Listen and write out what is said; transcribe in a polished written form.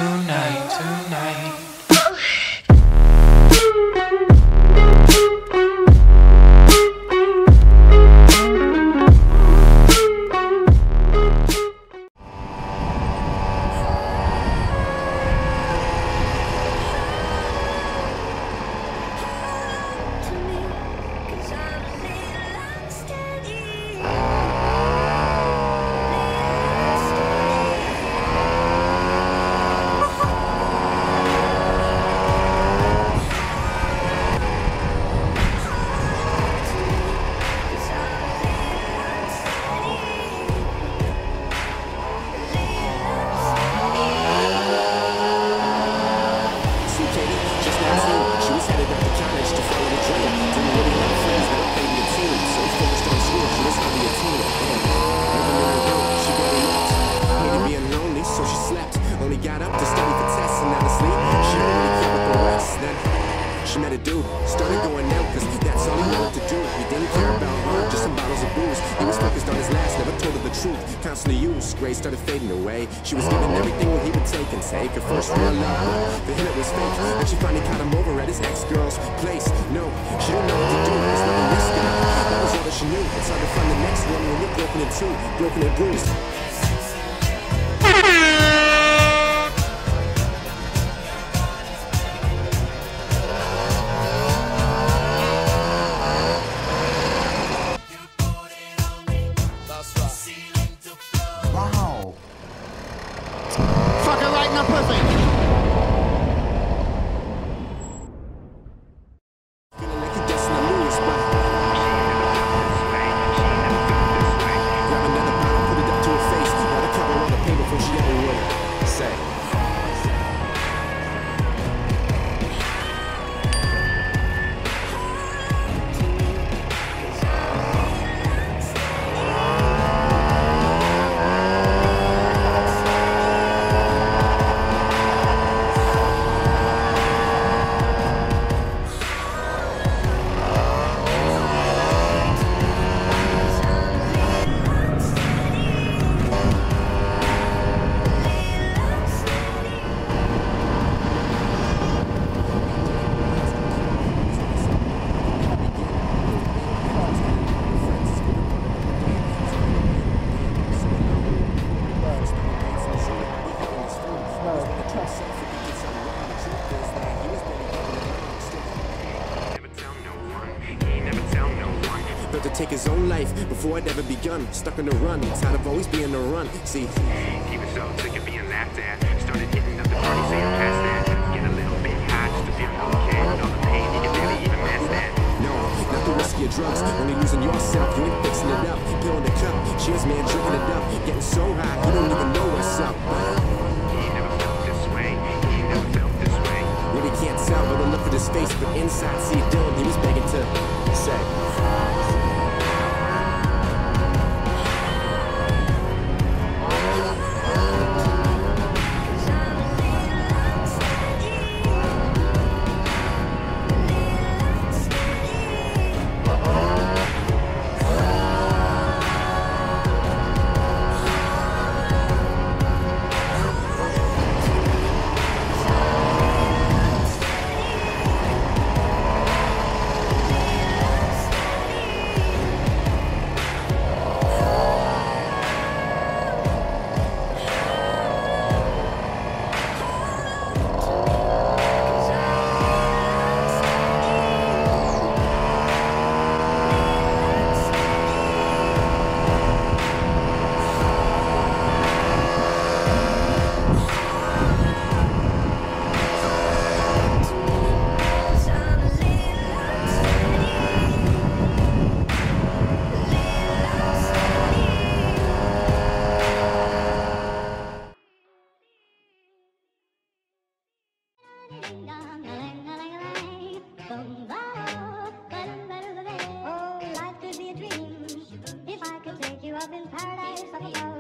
tonight. She met a dude, started going out, cause that's all he wanted to do. He didn't care about her, just some bottles of booze. He was focused on his last, never told her the truth. Constantly used, grace started fading away. She was giving everything what he would take and take. Her first real love, but for him it was fake. And she finally caught him over at his ex-girl's place. No, she didn't know what to do, there's nothing risking it. That was all that she knew. It's hard to find the next one when you're broken in two, broken and bruised. Wow. Fuck it right in the pussy. Feeling like you're destined to lose, but grab another bottle, put it up to her face. Write a cover on the paper before she ever would say. Built to take his own life before it ever begun. Stuck on the run, tired of always being the run. See, he was so sick of being laughed at. Started hitting up the party, saying past that. Get a little bit high just to feel okay. With all the pain, he can barely even mask that. no, not the risky of drugs. Only losing yourself, you ain't fixing it up. Filling the cup, cheers man, drinking it up. Getting so high, you don't even know what's up. He never felt this way. He never felt this way. Really can't tell by the look at his face, but inside, see it done. He was begging to say. Oh, life could be a dream if I could take you up in paradise up above.